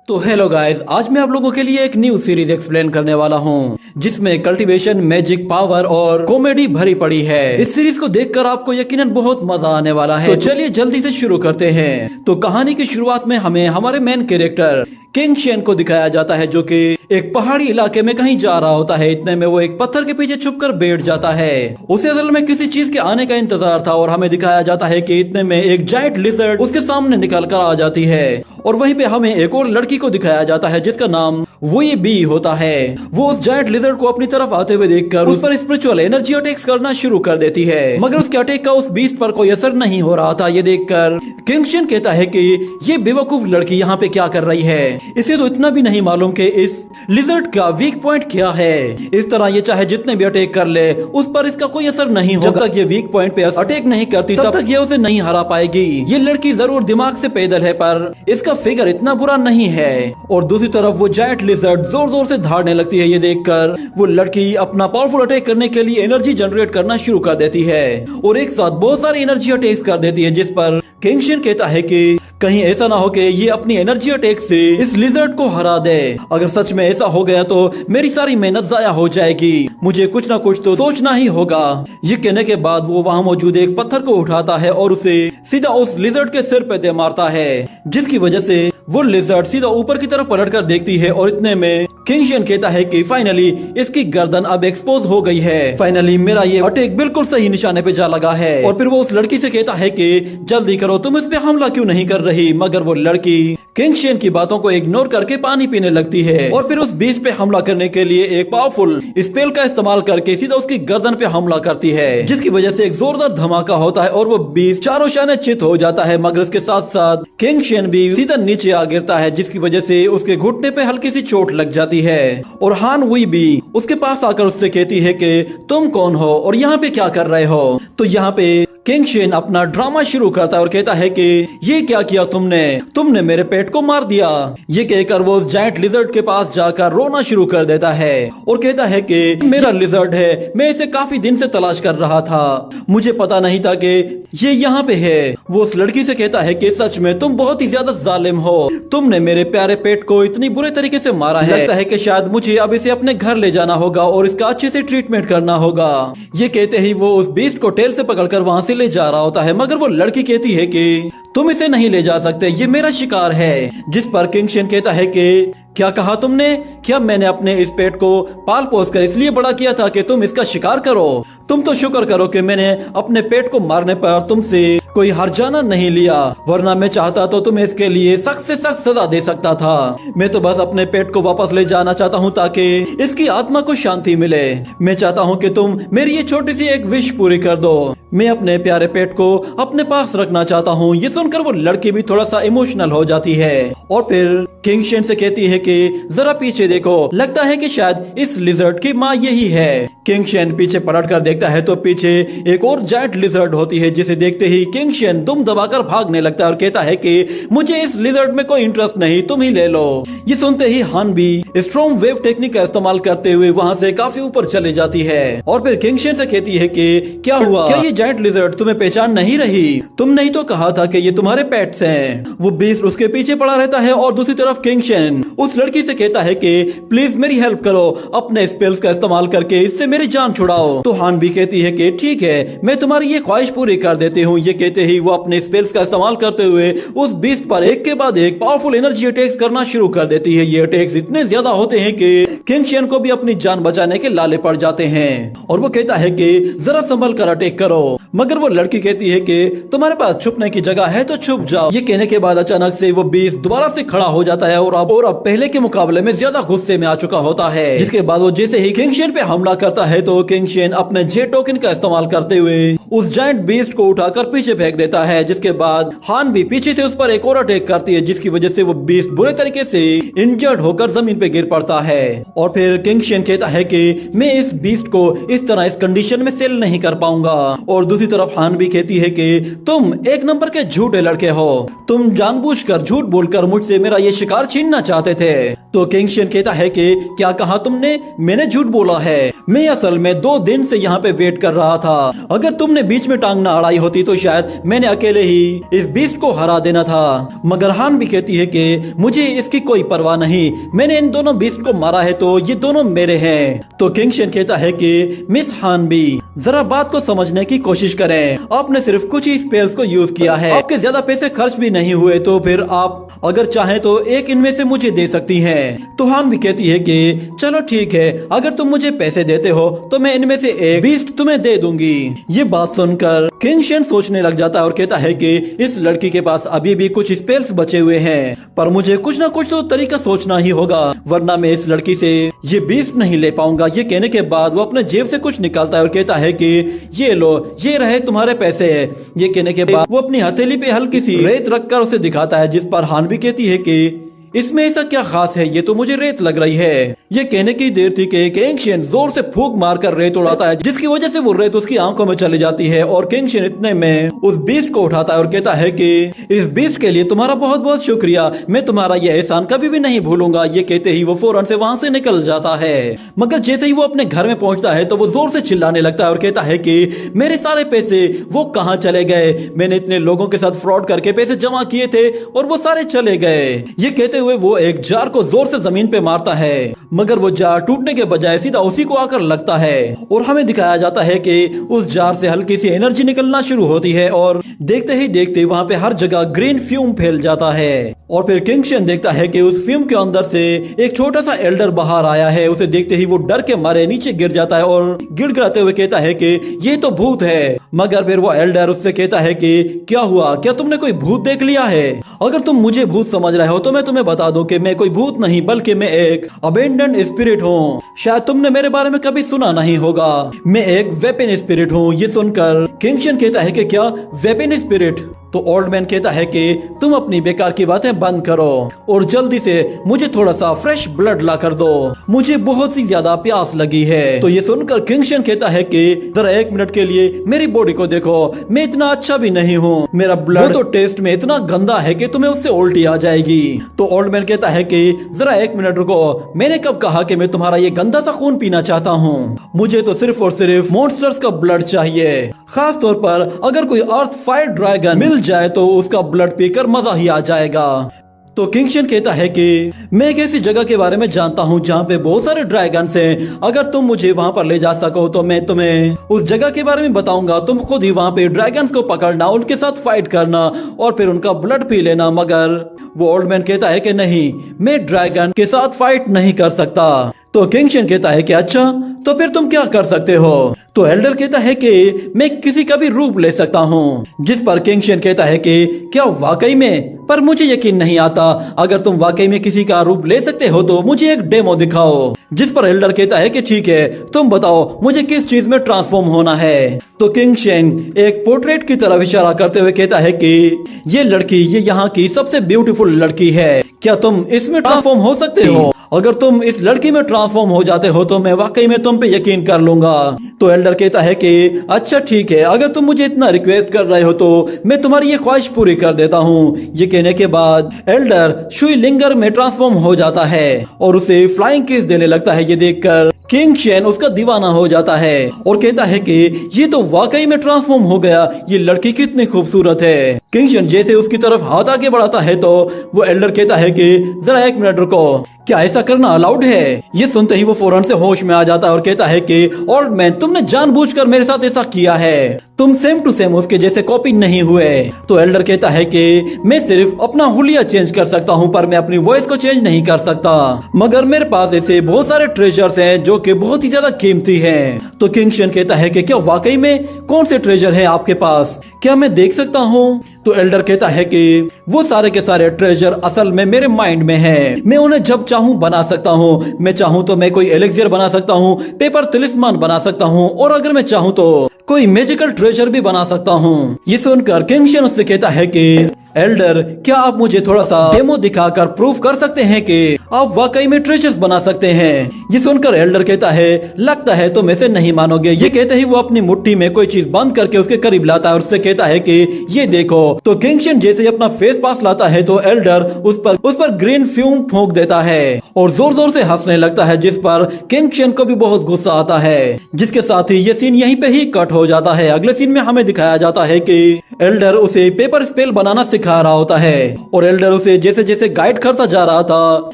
तो hello guys, आज मैं आप लोगों के लिए एक न्यू सीरीज एक्सप्लेन करने वाला हूँ जिसमें कल्टीवेशन, मैजिक, पावर और कॉमेडी भरी पड़ी है। इस सीरीज को देखकर आपको यकीनन बहुत मजा आने वाला है। तो चलिए जल्दी से शुरू करते हैं। तो कहानी की शुरुआत में हमें हमारे मेन कैरेक्टर किंग शेन को दिखाया जाता है, जो कि एक पहाड़ी इलाके में कहीं जा रहा होता है। इतने में वो एक पत्थर के पीछे छुपकर बैठ जाता है। उसे असल में किसी चीज के आने का इंतजार था और हमें दिखाया जाता है कि इतने में एक जायंट लिजर्ड उसके सामने निकल कर आ जाती है। और वहीं पे हमें एक और लड़की को दिखाया जाता है जिसका नाम वुई बी होता है। वो उस जायंट लिजर्ड को अपनी तरफ आते हुए देखकर उस पर स्पिरिचुअल एनर्जी अटैक्स करना शुरू कर देती है, मगर उसके अटैक का उस बीस्ट पर कोई असर नहीं हो रहा था। ये देखकर किंग शेन कहता है कि ये बेवकूफ लड़की यहाँ पे क्या कर रही है। इसे तो इतना भी नहीं मालूम कि इस लिजर्ड का वीक पॉइंट क्या है। इस तरह ये चाहे जितने भी अटैक कर ले उस पर इसका कोई असर नहीं होगा। जब तक ये वीक पॉइंट पे अटैक नहीं करती तब तक ये उसे नहीं हरा पाएगी। ये लड़की जरूर दिमाग से पैदल है पर इसका फिगर इतना बुरा नहीं है। और दूसरी तरफ वो जायंट लिजर्ड जोर जोर से धाड़ने लगती है। ये देखकर वो लड़की अपना पावरफुल अटैक करने के लिए एनर्जी जनरेट करना शुरू कर देती है और एक साथ बहुत सारी एनर्जी अटैक्स कर देती है, जिस पर किंग शेन कहता है कि कहीं ऐसा ना हो कि ये अपनी एनर्जी अटैक से इस लिजर्ड को हरा दे। अगर सच में ऐसा हो गया तो मेरी सारी मेहनत जाया हो जाएगी। मुझे कुछ ना कुछ तो सोचना ही होगा। ये कहने के बाद वो वहाँ मौजूद एक पत्थर को उठाता है और उसे सीधा उस लिजर्ड के सिर पे दे मारता है, जिसकी वजह से वो लिजर्ड सीधा ऊपर की तरफ पलट कर देखती है। और इतने में किंग शेन कहता है कि फाइनली इसकी गर्दन अब एक्सपोज हो गई है। फाइनली मेरा ये अटैक बिल्कुल सही निशाने पे जा लगा है। और फिर वो उस लड़की से कहता है कि जल्दी करो, तुम इस पे हमला क्यों नहीं कर रही। मगर वो लड़की किंग शेन की बातों को इग्नोर करके पानी पीने लगती है और फिर उस बीस्ट पे हमला करने के लिए एक पावरफुल स्पेल का इस्तेमाल करके सीधा उसकी गर्दन पे हमला करती है, जिसकी वजह से एक जोरदार धमाका होता है और वो बीस्ट चारों शाने चित हो जाता है। मगर इसके साथ साथ किंग शेन भी सीधा नीचे आ गिरता है, जिसकी वजह से उसके घुटने पे हल्की सी चोट लग जाती है। और हान वुई भी उसके पास आकर उससे कहती है कि तुम कौन हो और यहाँ पे क्या कर रहे हो। तो यहाँ पे किंग शेन अपना ड्रामा शुरू करता है और कहता है कि ये क्या किया तुमने मेरे पेट को मार दिया। ये कहकर वो उस जायंट लिजर्ड के पास जाकर रोना शुरू कर देता है और कहता है कि मेरा लिजर्ड है, मैं इसे काफी दिन से तलाश कर रहा था, मुझे पता नहीं था कि ये यहाँ पे है। वो उस लड़की से कहता है कि सच में तुम बहुत ही ज्यादा जालिम हो, तुमने मेरे प्यारे पेट को इतनी बुरे तरीके से मारा है। लगता है कि शायद मुझे अब इसे अपने घर ले जाना होगा और इसका अच्छे से ट्रीटमेंट करना होगा। ये कहते ही वो उस बीस्ट को टेल से पकड़कर वहाँ से ले जा रहा होता है, मगर वो लड़की कहती है कि तुम इसे नहीं ले जा सकते, ये मेरा शिकार है। जिस पर किंग शेन कहता है कि क्या कहा तुमने? क्या मैंने अपने इस पेट को पाल पोस कर इसलिए बड़ा किया था कि तुम इसका शिकार करो? तुम तो शुक्र करो कि मैंने अपने पेट को मारने पर तुमसे कोई हर्जाना नहीं लिया, वरना मैं चाहता तो तुम्हें इसके लिए सख्त से सख्त सजा दे सकता था। मैं तो बस अपने पेट को वापस ले जाना चाहता हूँ ताकि इसकी आत्मा को शांति मिले। मैं चाहता हूँ कि तुम मेरी ये छोटी सी एक विश पूरी कर दो। मैं अपने प्यारे पेट को अपने पास रखना चाहता हूँ। ये सुनकर वो लड़की भी थोड़ा सा इमोशनल हो जाती है और फिर किंग शेन से कहती है कि जरा पीछे देखो, लगता है कि शायद इस लिजर्ड की माँ यही है। किंग शेन पीछे पलट कर देखता है तो पीछे एक और जायंट लिजर्ड होती है, जिसे देखते ही किंग शेन दुम दबाकर भागने लगता है और कहता है कि मुझे इस लिजर्ड में कोई इंटरेस्ट नहीं, तुम ही ले लो। ये सुनते ही हान भी स्ट्रॉन्ग वेव टेक्निक का इस्तेमाल करते हुए वहाँ से काफी ऊपर चले जाती है और फिर किंग शेन से कहती है कि क्या हुआ, क्या ये जायंट लिजर्ड तुम्हें पहचान नहीं रही? तुमने ही तो कहा था कि ये तुम्हारे पेट्स हैं। वो बीस्ट उसके पीछे पड़ा रहता है और दूसरी तरफ किंग शेन उस लड़की से कहता है कि प्लीज मेरी हेल्प करो, अपने स्पेल्स का इस्तेमाल करके इससे मेरी जान छुड़ाओ। तो हान भी कहती है कि ठीक है, मैं तुम्हारी ये ख्वाहिश पूरी कर देती हूँ। ये कहते ही वो अपने स्पेल्स का इस्तेमाल करते हुए उस बीस्ट पर एक के बाद एक पावरफुल एनर्जी अटैक्स करना शुरू कर देती है। ये अटैक्स इतने ज्यादा होते हैं कि किंग शेन को भी अपनी जान बचाने के लाले पड़ जाते हैं और वो कहता है कि जरा संभल कर अटैक करो। मगर वो लड़की कहती है कि तुम्हारे पास छुपने की जगह है तो छुप जाओ। ये कहने के बाद अचानक से वो बीस्ट दोबारा से खड़ा हो जाता है और अब पहले के मुकाबले में ज्यादा गुस्से में आ चुका होता है। जिसके बाद वो जैसे ही किंग शेन पे हमला करता है तो किंग शेन अपने जे टोकन का इस्तेमाल करते हुए उस जायंट बीस्ट को उठाकर पीछे फेंक देता है। जिसके बाद हान भी पीछे से उस पर एक और अटैक करती है, जिसकी वजह से वो बीस्ट बुरे तरीके से इंजर्ड होकर जमीन पे गिर पड़ता है। और फिर किंग शेन कहता है कि मैं इस बीस्ट को इस तरह इस कंडीशन में सेल नहीं कर पाऊंगा। और दूसरी तरफ हान भी कहती है कि तुम एक नंबर के झूठे लड़के हो, तुम जानबूझकर झूठ बोलकर मुझसे मेरा ये शिकार छीनना चाहते थे। तो किंगशियन कहता है कि क्या कहा तुमने? मैंने झूठ बोला है। मैं असल में 2 दिन से यहाँ पे वेट कर रहा था। अगर तुमने बीच में टांग ना अड़ाई होती तो शायद मैंने अकेले ही इस बीस्ट को हरा देना था। मगर हान भी कहती है कि मुझे इसकी कोई परवाह नहीं, मैंने इन दोनों बीस्ट को मारा है तो ये दोनों मेरे हैं। तो किंगशियन कहता है कि मिस हान भी जरा बात को समझने की कोशिश करें, आपने सिर्फ कुछ ही स्पेल्स को यूज किया है, आपके ज्यादा पैसे खर्च भी नहीं हुए, तो फिर आप अगर चाहें तो एक इनमें से मुझे दे सकती हैं। तो हान भी कहती है कि चलो ठीक है, अगर तुम मुझे पैसे देते हो तो मैं इनमें से एक बीस्ट तुम्हें दे दूंगी। ये बात सुनकर किंगशियन सोचने लग जाता है और कहता है कि इस लड़की के पास अभी भी कुछ स्पेल्स बचे हुए हैं, पर मुझे कुछ ना कुछ तो तरीका सोचना ही होगा, वरना मैं इस लड़की से ये बीस्ट नहीं ले पाऊंगा। ये कहने के बाद वो अपने जेब से कुछ निकालता है और कहता है कि ये लो, ये रहे तुम्हारे पैसे। ये कहने के बाद वो अपनी हथेली पे हल्की सी रेत रखकर उसे दिखाता है, जिस पर हान भी कहती है कि इसमें ऐसा क्या खास है, ये तो मुझे रेत लग रही है। ये कहने की देर थी कि किंगशियन जोर से फूंक मारकर रेत उड़ाता है, जिसकी वजह से वो रेत उसकी आंखों में चली जाती है। और किंगशियन इतने में उस बीस्ट को उठाता है और कहता है कि इस बीस्ट के लिए तुम्हारा बहुत बहुत शुक्रिया, मैं तुम्हारा ये एहसान कभी भी नहीं भूलूंगा। ये कहते ही वो फौरन से वहाँ से निकल जाता है। मगर जैसे ही वो अपने घर में पहुंचता है तो वो जोर से चिल्लाने लगता है और कहता है कि मेरे सारे पैसे वो कहाँ चले गए? मैंने इतने लोगों के साथ फ्रॉड करके पैसे जमा किए थे और वो सारे चले गए। ये कहते हुए वो एक जार को जोर से जमीन पे मारता है, मगर वो जार टूटने के बजाय सीधा उसी को आकर लगता है। और हमें दिखाया जाता है कि उस जार से हल्की सी एनर्जी निकलना शुरू होती है और देखते ही देखते वहाँ पे हर जगह ग्रीन फ्यूम फैल जाता है। और फिर किंगशियन देखता है कि उस फ्यूम के अंदर से एक छोटा सा एल्डर बाहर आया है। उसे देखते ही वो डर के मारे नीचे गिर जाता है और गिड़गिड़ाते हुए कहता है कि ये तो भूत है। मगर फिर वो एल्डर उससे कहता है कि क्या हुआ, क्या तुमने कोई भूत देख लिया है? अगर तुम मुझे भूत समझ रहे हो तो मैं तुम्हें बता दूं कि मैं कोई भूत नहीं बल्कि मैं एक अबेंडन स्पिरिट हूँ। शायद तुमने मेरे बारे में कभी सुना नहीं होगा, मैं एक वेपन स्पिरिट हूँ। ये सुनकर किंगशियन कहता है कि क्या वेपन स्पिरिट? तो ओल्ड मैन कहता है कि तुम अपनी बेकार की बातें बंद करो और जल्दी से मुझे थोड़ा सा फ्रेश ब्लड ला कर दो, मुझे बहुत सी ज्यादा प्यास लगी है। तो ये सुनकर किंगशियन कहता है कि जरा 1 मिनट के लिए मेरी बॉडी को देखो, मैं इतना अच्छा भी नहीं हूँ, मेरा ब्लड तो टेस्ट में इतना गंदा है कि तुम्हें उससे उल्टी आ जाएगी। तो ओल्ड मैन कहता है कि जरा 1 मिनट रुको, मैंने कब कहा कि मैं तुम्हारा ये गंदा सा खून पीना चाहता हूँ? मुझे तो सिर्फ और सिर्फ मॉन्स्टर्स का ब्लड चाहिए, खास तौर पर अगर कोई अर्थ फायर ड्रैगन मिल जाए तो उसका ब्लड पीकर मजा ही आ जाएगा। तो किंगशियन कहता है कि मैं एक ऐसी जगह के बारे में जानता हूँ जहाँ पे बहुत सारे ड्रैगन्स हैं, अगर तुम मुझे वहाँ पर ले जा सको तो मैं तुम्हें उस जगह के बारे में बताऊंगा। तुम खुद ही वहाँ पे ड्रैगन्स को पकड़ना, उनके साथ फाइट करना और फिर उनका ब्लड पी लेना। मगर वो ओल्ड मैन कहता है कि नहीं, मैं ड्रैगन के साथ फाइट नहीं कर सकता। तो किंगशियन कहता है कि अच्छा, तो फिर तुम क्या कर सकते हो? तो एल्डर कहता है कि मैं किसी का भी रूप ले सकता हूँ। जिस पर किंगशियन कहता है कि क्या वाकई में? पर मुझे यकीन नहीं आता, अगर तुम वाकई में किसी का रूप ले सकते हो तो मुझे एक डेमो दिखाओ। जिस पर एल्डर कहता है कि ठीक है, तुम बताओ मुझे किस चीज में ट्रांसफॉर्म होना है। तो किंगशियन एक पोर्ट्रेट की तरफ इशारा करते हुए कहता है कि ये लड़की, ये यहाँ की सबसे ब्यूटीफुल लड़की है, क्या तुम इसमें ट्रांसफॉर्म हो सकते हो? अगर तुम इस लड़की में ट्रांसफॉर्म हो जाते हो तो मैं वाकई में तुम पे यकीन कर लूंगा। तो एल्डर कहता है कि अच्छा ठीक है, अगर तुम मुझे इतना रिक्वेस्ट कर रहे हो तो मैं तुम्हारी ये ख्वाहिश पूरी कर देता हूँ। ये कहने के बाद एल्डर शुई लिंगर में ट्रांसफॉर्म हो जाता है और उसे फ्लाइंग किस देने लगता है। ये देखकर किंगशियन उसका दीवाना हो जाता है और कहता है कि ये तो वाकई में ट्रांसफॉर्म हो गया, ये लड़की कितनी खूबसूरत है। किंगशियन जैसे उसकी तरफ हाथ आगे बढ़ाता है तो वो एल्डर कहता है कि जरा 1 मिनट रुको, क्या ऐसा करना अलाउड है? ये सुनते ही वो फौरन से होश में आ जाता है और कहता है कि ओल्ड मैन, तुमने जानबूझकर मेरे साथ ऐसा किया है, तुम सेम टू सेम उसके जैसे कॉपी नहीं हुए। तो एल्डर कहता है कि मैं सिर्फ अपना हुलिया चेंज कर सकता हूँ, पर मैं अपनी वॉइस को चेंज नहीं कर सकता। मगर मेरे पास ऐसे बहुत सारे ट्रेजर्स हैं जो कि बहुत ही ज्यादा कीमती हैं। तो किंगशियन कहता है कि क्या वाकई में? कौन से ट्रेजर है आपके पास, क्या मैं देख सकता हूँ? तो एल्डर कहता है कि वो सारे के सारे ट्रेजर असल में मेरे माइंड में हैं, मैं उन्हें जब चाहूँ बना सकता हूँ। मैं चाहूँ तो मैं कोई एलेक्सियर बना सकता हूँ, पेपर तिलिस्मान बना सकता हूँ और अगर मैं चाहूँ तो कोई मैजिकल ट्रेजर भी बना सकता हूँ। ये सुनकर किंगशियन उससे कहता है कि एल्डर, क्या आप मुझे थोड़ा सा डेमो दिखाकर प्रूफ कर सकते हैं कि आप वाकई में ट्रेजर्स बना सकते हैं? ये सुनकर एल्डर कहता है, लगता है तुम ऐसे नहीं मानोगे। ये कहते ही वो अपनी मुट्ठी में कोई चीज बंद करके उसके करीब लाता है और उससे कहता है कि ये देखो। तो किंगशन जैसे ही अपना फेस पास लाता है तो एल्डर उस पर ग्रीन फ्यूम फूंक देता है और जोर जोर से हंसने लगता है, जिस पर किंगशन को भी बहुत गुस्सा आता है। जिसके साथ ही ये सीन यहीं पे ही कट हो जाता है। अगले सीन में हमें दिखाया जाता है कि एल्डर उसे पेपर स्पेल बनाना सिखा रहा होता है और एल्डर उसे जैसे जैसे गाइड करता जा रहा था,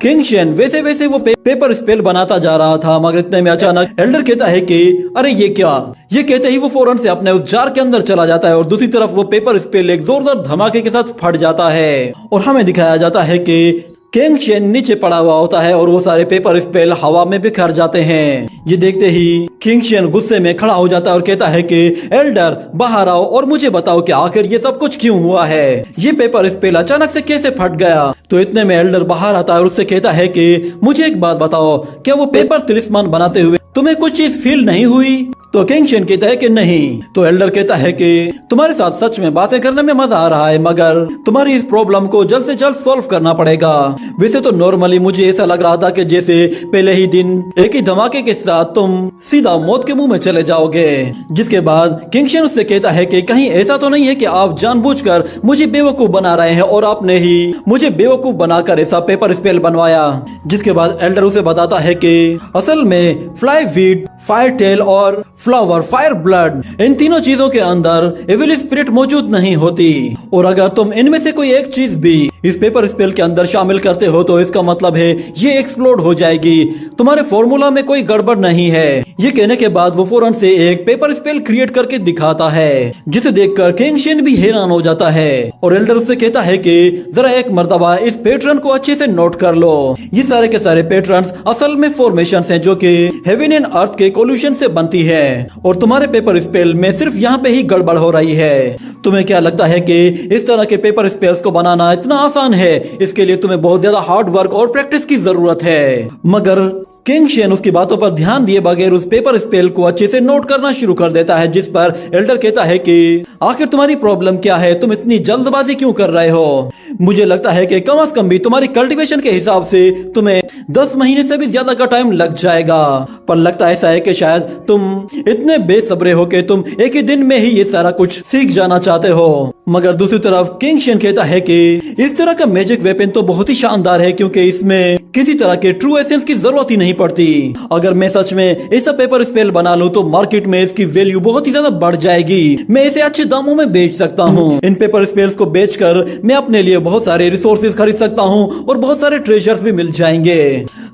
किंगशन वैसे वैसे वो पेपर स्पेल बनाता जा रहा था। मगर इतने में अचानक एल्डर कहता है कि अरे ये क्या? ये कहते ही वो फौरन से अपने उस जार के अंदर चला जाता है और दूसरी तरफ वो पेपर स्पेल एक जोरदार धमाके के साथ फट जाता है और हमें दिखाया जाता है कि किंगशन नीचे पड़ा हुआ होता है और वो सारे पेपर स्पेल हवा में बिखर जाते हैं। ये देखते ही किंगशन गुस्से में खड़ा हो जाता है और कहता है कि एल्डर, बाहर आओ और मुझे बताओ कि आखिर ये सब कुछ क्यों हुआ है? ये पेपर स्पेल अचानक से कैसे फट गया? तो इतने में एल्डर बाहर आता है और उससे कहता है कि मुझे एक बात बताओ, क्या वो पेपर तिलिस्मान बनाते हुए तुम्हें कुछ चीज फील नहीं हुई? तो किंगशन कहता है कि नहीं। तो एल्डर कहता है कि तुम्हारे साथ सच में बातें करने में मजा आ रहा है, मगर तुम्हारी इस प्रॉब्लम को जल्द से जल्द सॉल्व करना पड़ेगा। वैसे तो नॉर्मली मुझे ऐसा लग रहा था कि जैसे पहले ही दिन एक ही धमाके के साथ तुम सीधा मौत के मुंह में चले जाओगे। जिसके बाद किंगशन उससे कहता है कि कहीं ऐसा तो नहीं है कि आप जानबूझकर मुझे बेवकूफ बना रहे हैं और आपने ही मुझे बेवकूफ बनाकर ऐसा पेपर स्पेल बनवाया। जिसके बाद एल्डर उसे बताता है कि असल में फ्लाई वीड, फायर टेल और फ्लावर, फायर ब्लड, इन तीनों चीजों के अंदर एविल स्पिरिट मौजूद नहीं होती और अगर तुम इनमें से कोई एक चीज भी इस पेपर स्पेल के अंदर शामिल करते हो तो इसका मतलब है ये एक्सप्लोड हो जाएगी। तुम्हारे फॉर्मूला में कोई गड़बड़ नहीं है। ये कहने के बाद वो फौरन से एक पेपर स्पेल क्रिएट करके दिखाता है, जिसे देखकर किंगशन भी हैरान हो जाता है और एल्डर उससे कहता है कि जरा एक मर्तबा इस पैटर्न को अच्छे से नोट कर लो। ये सारे के सारे पैटर्न्स असल में फॉर्मेशंस हैं जो कि हेवन एंड अर्थ के कोल्यूशन से बनती है और तुम्हारे पेपर स्पेल में सिर्फ यहाँ पे ही गड़बड़ हो रही है। तुम्हें क्या लगता है कि इस तरह के पेपर स्पेल्स को बनाना इतना आसान है? इसके लिए तुम्हें बहुत ज्यादा हार्ड वर्क और प्रैक्टिस की जरूरत है। मगर किंगशन उसकी बातों पर ध्यान दिए बगैर उस पेपर स्पेल को अच्छे से नोट करना शुरू कर देता है, जिस पर एल्डर कहता है कि आखिर तुम्हारी प्रॉब्लम क्या है? तुम इतनी जल्दबाजी क्यों कर रहे हो? मुझे लगता है कि कम से कम भी तुम्हारी कल्टीवेशन के हिसाब से तुम्हें 10 महीने से भी ज्यादा का टाइम लग जाएगा, पर लगता ऐसा है कि शायद तुम इतने बेसब्रे हो कि तुम एक ही दिन में ही ये सारा कुछ सीख जाना चाहते हो। मगर दूसरी तरफ किंगशन कहता है कि इस तरह का मैजिक वेपन तो बहुत ही शानदार है क्योंकि इसमें किसी तरह के ट्रू एसेंस की जरूरत ही नहीं पड़ती। अगर मैं सच में ऐसा पेपर स्पेल बना लूं तो मार्केट में इसकी वैल्यू बहुत ही ज्यादा बढ़ जाएगी। मैं इसे अच्छे दामों में बेच सकता हूं। इन पेपर स्पेल्स को बेचकर मैं अपने लिए बहुत सारे रिसोर्सेज खरीद सकता हूं और बहुत सारे ट्रेजर्स भी मिल जाएंगे।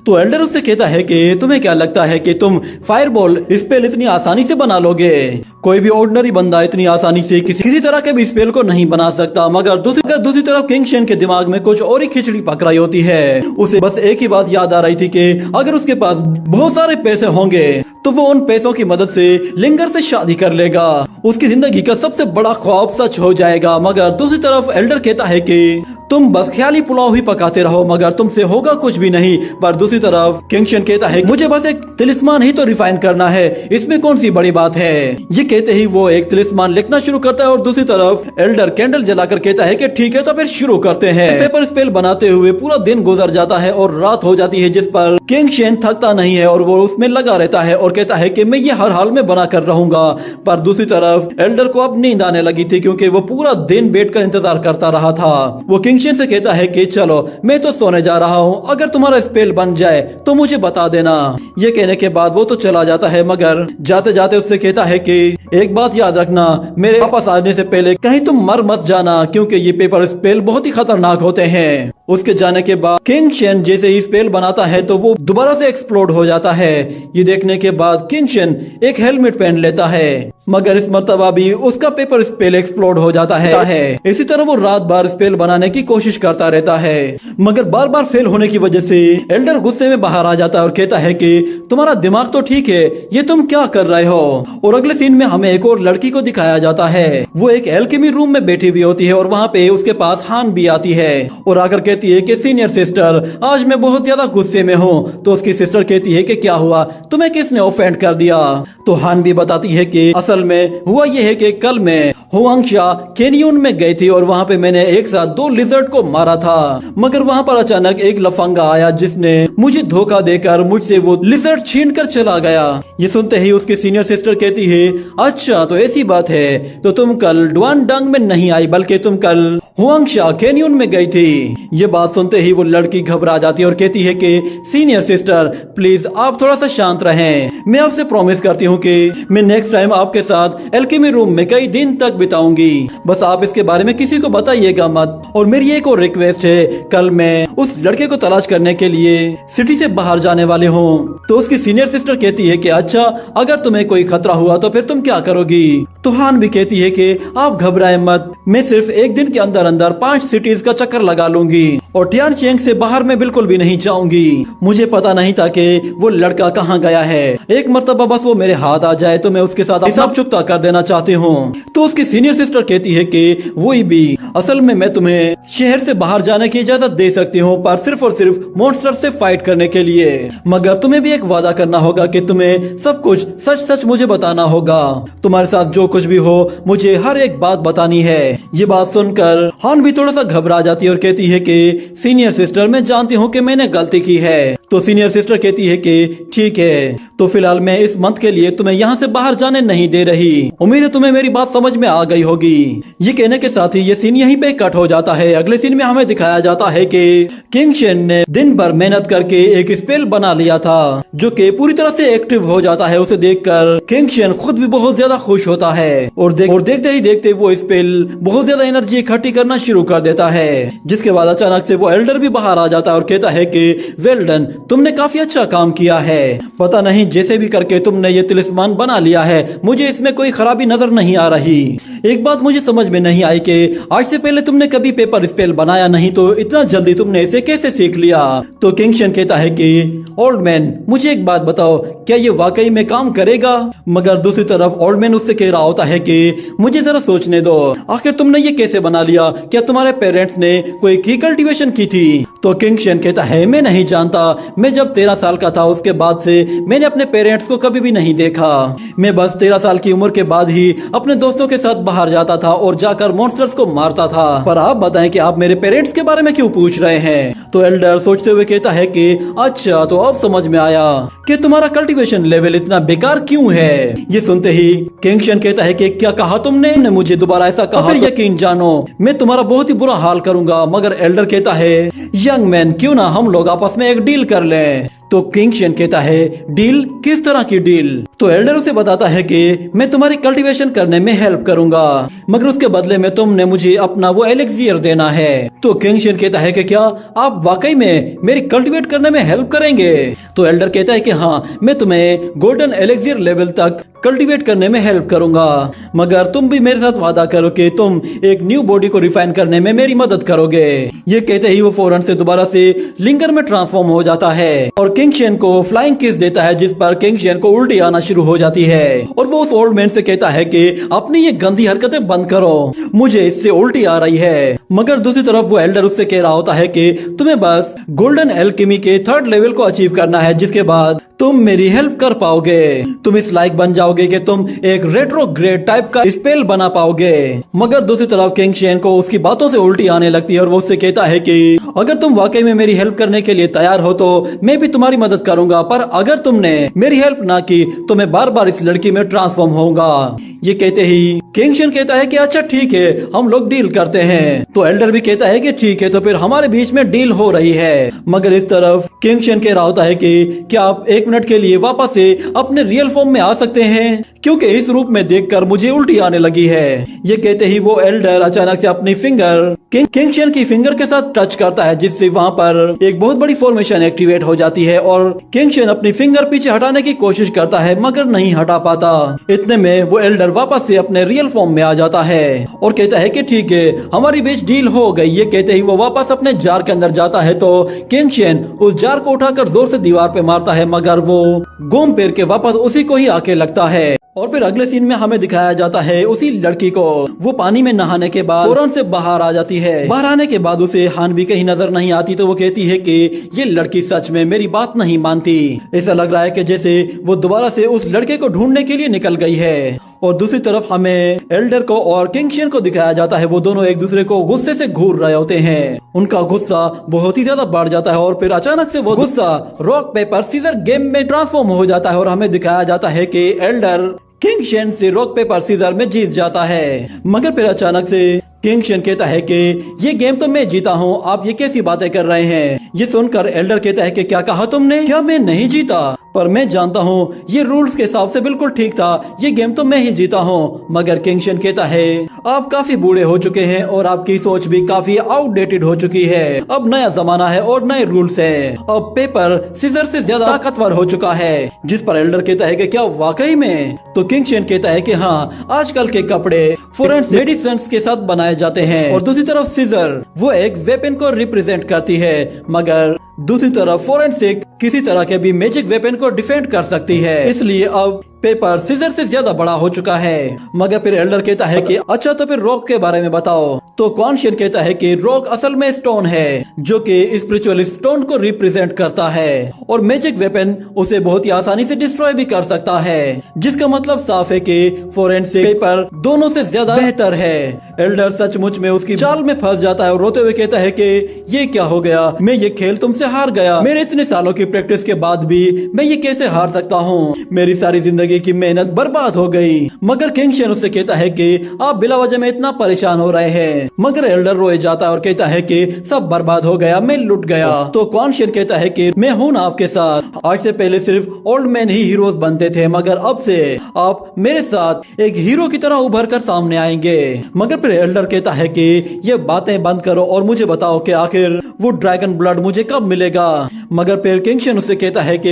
तो एल्डर उससे कहता है कि तुम्हें क्या लगता है कि तुम फायरबॉल स्पेल इतनी आसानी से बना लोगे? कोई भी ऑर्डिनरी बंदा इतनी आसानी से किसी तरह के भी स्पेल को नहीं बना सकता। मगर दूसरी तरफ किंगशन के दिमाग में कुछ और ही खिचड़ी पक रही होती है। उसे बस एक ही बात याद आ रही थी कि अगर उसके पास बहुत सारे पैसे होंगे तो वो उन पैसों की मदद से लिंगर से शादी कर लेगा। उसकी जिंदगी का सबसे बड़ा ख्वाब सच हो जाएगा। मगर दूसरी तरफ एल्डर कहता है कि तुम बस ख्याली पुलाव ही पकाते रहो मगर तुमसे होगा कुछ भी नहीं। पर दूसरी तरफ किंगशन कहता है मुझे बस एक तिलिस्मान ही तो रिफाइन करना है, इसमें कौन सी बड़ी बात है। ये कहते ही वो एक तिलिस्मान लिखना शुरू करता है और दूसरी तरफ एल्डर कैंडल जलाकर कहता है कि ठीक है तो फिर शुरू करते हैं। पेपर स्पेल बनाते हुए पूरा दिन गुजर जाता है और रात हो जाती है, जिस पर किंगशन थकता नहीं है और वो उसमें लगा रहता है और कहता है कि मैं ये हर हाल में बना कर रहूंगा। पर दूसरी तरफ एल्डर को अब नींद आने लगी थी क्योंकि वो पूरा दिन बैठकर इंतजार करता रहा था। वो किंगशन से कहता है कि चलो मैं तो सोने जा रहा हूँ, अगर तुम्हारा स्पेल बन जाए तो मुझे बता देना। ये कहने के बाद वो तो चला जाता है मगर जाते जाते उससे कहता है कि एक बात याद रखना, मेरे वापस आने से पहले कहीं तुम मर मत जाना क्योंकि ये पेपर स्पेल बहुत ही खतरनाक होते हैं। उसके जाने के बाद किंगशन जैसे ही स्पेल बनाता है तो वो दोबारा से एक्सप्लोड हो जाता है। ये देखने के बाद किंगशन एक हेलमेट पहन लेता है मगर इस मर्तबा भी उसका पेपर स्पेल एक्सप्लोड हो जाता है। इसी तरह वो रात भर स्पेल बनाने की कोशिश करता रहता है मगर बार बार फेल होने की वजह से एल्डर गुस्से में बाहर आ जाता है और कहता है कि तुम्हारा दिमाग तो ठीक है, ये तुम क्या कर रहे हो। और अगले सीन में हमें एक और लड़की को दिखाया जाता है। वो एक एल्केमी रूम में बैठी हुई होती है और वहाँ पे उसके पास हान भी आती है और आकर कहती है कि सीनियर सिस्टर आज मैं बहुत ज्यादा गुस्से में हूँ। तो उसकी सिस्टर कहती है कि क्या हुआ, तुम्हें किसने ऑफेंड कर दिया। तो हान भी बताती है कि असल में हुआ यह है कि कल मैं हुआंगशा कैनियन में गई थी और वहाँ पे मैंने एक साथ 2 लिजर्ड को मारा था, मगर वहाँ पर अचानक एक लफंगा आया जिसने मुझे धोखा देकर मुझसे वो लिजर्ड छीन कर चला गया। ये सुनते ही उसकी सीनियर सिस्टर कहती है, अच्छा तो ऐसी बात है, तो तुम कल डुआनडांग में नहीं आई बल्कि तुम कल हुआंगशा कैनियन में गई थी। ये बात सुनते ही वो लड़की घबरा जाती है और कहती है कि सीनियर सिस्टर प्लीज आप थोड़ा सा शांत रहें, मैं आपसे प्रॉमिस करती हूँ कि मैं नेक्स्ट टाइम आपके साथ एल्केमी रूम में कई दिन तक बिताऊंगी, बस आप इसके बारे में किसी को बताइएगा मत। और मेरी एक और रिक्वेस्ट है, कल मैं उस लड़के को तलाश करने के लिए सिटी से बाहर जाने वाले हूँ। तो उसकी सीनियर सिस्टर कहती है कि अच्छा अगर तुम्हें कोई खतरा हुआ तो फिर तुम क्या करोगी। तो हान भी कहती है कि आप घबराए मत, मैं सिर्फ एक दिन के अंदर अंदर 5 सिटीज का चक्कर लगा लूंगी और टियानचेंग से बाहर में बिल्कुल भी नहीं जाऊंगी। मुझे पता नहीं था कि वो लड़का कहाँ गया है, एक मर्तबा बस वो मेरे हाथ आ जाए तो मैं उसके साथ हिसाब चुकता कर देना चाहती हूँ। तो उसकी सीनियर सिस्टर कहती है कि वही भी, असल में मैं तुम्हें शहर से बाहर जाने की इजाजत दे सकती हूँ पर सिर्फ और सिर्फ मॉन्स्टर से फाइट करने के लिए, मगर तुम्हें भी एक वादा करना होगा कि तुम्हें सब कुछ सच सच मुझे बताना होगा। तुम्हारे साथ जो कुछ भी हो मुझे हर एक बात बतानी है। ये बात सुनकर हान भी थोड़ा सा घबरा जाती है और कहती है कि सीनियर सिस्टर मैं जानती हूँ कि मैंने गलती की है। तो सीनियर सिस्टर कहती है कि ठीक है, तो फिलहाल मैं इस मंथ के लिए तुम्हें यहाँ से बाहर जाने नहीं दे रही। उम्मीद है तुम्हें मेरी बात समझ में आ गई होगी। ये कहने के साथ ही ये सीन यहीं पे कट हो जाता है। अगले सीन में हमें दिखाया जाता है कि किंग शेन ने दिन भर मेहनत करके एक स्पेल बना लिया था जो कि पूरी तरह से एक्टिव हो जाता है। उसे देखकर किंग शेन खुद भी बहुत ज्यादा खुश होता है और देखते ही देखते वो स्पेल बहुत ज्यादा एनर्जी इकट्ठी करना शुरू कर देता है, जिसके बाद अचानक से वो एल्डर भी बाहर आ जाता है और कहता है कि वेल डन, तुमने काफी अच्छा काम किया है। पता नहीं जैसे भी करके तुमने ये तिलिस्मान बना लिया है, मुझे इसमें कोई खराबी नजर नहीं आ रही। एक बात मुझे समझ में नहीं आई कि आज से पहले तुमने कभी पेपर स्पेल बनाया नहीं तो इतना जल्दी तुमने इसे कैसे सीख लिया। तो किंग शेन कहता है कि ओल्ड मैन मुझे एक बात बताओ, क्या ये वाकई में काम करेगा। मगर दूसरी तरफ ओल्ड मैन उससे कह रहा होता है कि मुझे जरा सोचने दो, आखिर तुमने ये कैसे बना लिया, क्या तुम्हारे पेरेंट्स ने कोई की कल्टीवेशन की थी। तो किंग शेन कहता है मैं नहीं जानता, मैं जब 13 साल का था उसके बाद से मैंने अपने पेरेंट्स को कभी भी नहीं देखा। मैं बस 13 साल की उम्र के बाद ही अपने दोस्तों के साथ बाहर जाता था और जाकर मॉन्स्टर्स को मारता था। पर आप बताएं कि आप मेरे पेरेंट्स के बारे में क्यों पूछ रहे हैं। तो एल्डर सोचते हुए कहता है कि अच्छा तो अब समझ में आया कि तुम्हारा कल्टीवेशन लेवल इतना बेकार क्यों है। ये सुनते ही किंग शेन कहता है कि क्या कहा तुमने, मुझे दोबारा ऐसा कहा फिर यकीन जानो मैं तुम्हारा बहुत ही बुरा हाल करूंगा। मगर एल्डर कहता है यंग मैन क्यों ना हम लोग आपस में एक डील कर लें। तो किंग शेन कहता है डील, किस तरह की डील। तो एल्डर उसे बताता है कि मैं तुम्हारी कल्टीवेशन करने में हेल्प करूंगा मगर उसके बदले में तुमने मुझे अपना वो एलेक्सियर देना है। तो किंग शेन कहता है कि क्या आप वाकई में मेरी कल्टीवेट करने में हेल्प करेंगे। तो एल्डर कहता है कि हाँ मैं तुम्हें गोल्डन एलेक्सियर लेवल तक कल्टीवेट करने में हेल्प करूंगा, मगर तुम भी मेरे साथ वादा करो कि तुम एक न्यू बॉडी को रिफाइन करने में मेरी मदद करोगे। ये कहते ही वो फौरन से दोबारा से लिंगर में ट्रांसफॉर्म हो जाता है और किंग शेन को फ्लाइंग किस देता है, जिस पर किंग शेन को उल्टी आना शुरू हो जाती है और वो उस ओल्ड मैन से कहता है कि अपनी ये गंदी हरकतें बंद करो, मुझे इससे उल्टी आ रही है। मगर दूसरी तरफ वो एल्डर उससे कह रहा होता है कि तुम्हें बस गोल्डन एल्केमी के 3rd लेवल को अचीव करना है, जिसके बाद तुम मेरी हेल्प कर पाओगे, तुम इस लायक बन जाओगे कि तुम एक रेट्रोग्रेड टाइप का स्पेल बना पाओगे। मगर दूसरी तरफ किंग शेन को उसकी बातों से उल्टी आने लगती है और वो उससे कहता है कि अगर तुम वाकई में मेरी हेल्प करने के लिए तैयार हो तो मैं भी तुम्हारी मदद करूंगा, पर अगर तुमने मेरी हेल्प ना की तो मैं बार बार इस लड़की में ट्रांसफॉर्म होऊंगा। ये कहते ही किंग शेन कहता है कि अच्छा ठीक है हम लोग डील करते हैं। तो एल्डर भी कहता है कि ठीक है, तो फिर हमारे बीच में डील हो रही है। मगर इस तरफ किंग शेन कह रहा होता है कि क्या आप 1 मिनट के लिए वापस से अपने रियल फॉर्म में आ सकते हैं, क्योंकि इस रूप में देखकर मुझे उल्टी आने लगी है। ये कहते ही वो एल्डर अचानक से अपनी फिंगर किंग शेन की फिंगर के साथ टच करता है, जिससे वहाँ पर एक बहुत बड़ी फॉर्मेशन एक्टिवेट हो जाती है और किंग शेन अपनी फिंगर पीछे हटाने की कोशिश करता है मगर नहीं हटा पाता। इतने में वो एल्डर वापस से अपने रियल फॉर्म में आ जाता है और कहता है कि ठीक है हमारी बीच डील हो गई। ये कहते ही वो वापस अपने जार के अंदर जाता है तो किंग शेन उस जार को उठाकर जोर से दीवार पे मारता है, मगर वो घूम फिर के वापस उसी को ही आके लगता है और फिर अगले सीन में हमें दिखाया जाता है उसी लड़की को, वो पानी में नहाने के बाद फौरन से बाहर आ जाती है। बाहर आने के बाद उसे हान भी कहीं नजर नहीं आती, तो वो कहती है कि ये लड़की सच में मेरी बात नहीं मानती। ऐसा लग रहा है कि जैसे वो दोबारा से उस लड़के को ढूंढने के लिए निकल गई है। और दूसरी तरफ हमें एल्डर को और किंग शेन को दिखाया जाता है, वो दोनों एक दूसरे को गुस्से से घूर रहे होते हैं। उनका गुस्सा बहुत ही ज्यादा बढ़ जाता है और फिर अचानक से वो गुस्सा रॉक पेपर सीजर गेम में ट्रांसफॉर्म हो जाता है और हमें दिखाया जाता है कि एल्डर किंग शेन से रॉक पेपर सीजर में जीत जाता है। मगर फिर अचानक से किंग शेन कहता है कि ये गेम तो मैं जीता हूँ, आप ये कैसी बातें कर रहे हैं। ये सुनकर एल्डर कहता है कि क्या कहा तुमने, क्या मैं नहीं जीता? पर मैं जानता हूँ ये रूल्स के हिसाब से बिल्कुल ठीक था, ये गेम तो मैं ही जीता हूँ। मगर किंग शेन कहता है आप काफी बूढ़े हो चुके हैं और आपकी सोच भी काफी आउटडेटेड हो चुकी है। अब नया जमाना है और नए रूल्स हैं। अब पेपर सीजर से ज्यादा ताकतवर हो चुका है। जिस पर एल्डर कहता है कि क्या वाकई में? तो किंग शेन कहता है कि हाँ, आजकल के कपड़े फोरेंसिक मेडिसिन के साथ बनाए जाते हैं। और दूसरी तरफ सीजर वो एक वेपन को रिप्रेजेंट करती है, मगर दूसरी तरफ फोरेंसिक किसी तरह के भी मैजिक वेपन को डिफेंड कर सकती है। इसलिए अब पेपर सीजर से ज्यादा बड़ा हो चुका है। मगर फिर एल्डर कहता है कि अच्छा तो फिर रॉक के बारे में बताओ। तो क्वान शेन कहता है कि रॉक असल में स्टोन है जो कि स्पिरिचुअल स्टोन को रिप्रेजेंट करता है और मैजिक वेपन उसे बहुत ही आसानी से डिस्ट्रॉय भी कर सकता है, जिसका मतलब साफ है कि फोरेंसिक पेपर दोनों से ज्यादा बेहतर है। एल्डर सचमुच में उसकी चाल में फंस जाता है और रोते हुए कहता है कि ये क्या हो गया, मैं ये खेल तुमसे हार गया। मेरे इतने सालों की प्रैक्टिस के बाद भी मैं ये कैसे हार सकता हूँ? मेरी सारी जिंदगी की मेहनत बर्बाद हो गई। मगर किंग शेन उससे कहता है कि आप बिला वजह में इतना परेशान हो रहे हैं। मगर एल्डर रोए जाता है और कहता है कि सब बर्बाद हो गया, मैं लुट गया। तो क्वान शेन कहता है कि मैं हूं ना आपके साथ। आज से पहले सिर्फ ओल्ड मैन ही हीरोज बनते थे, मगर अब से आप मेरे साथ एक हीरो की तरह उभर कर सामने आएंगे। मगर फिर एल्डर कहता है कि ये बातें बंद करो और मुझे बताओ कि आखिर वो ड्रैगन ब्लड मुझे कब मिलेगा। मगर फिर किंग शेन उससे कहता है कि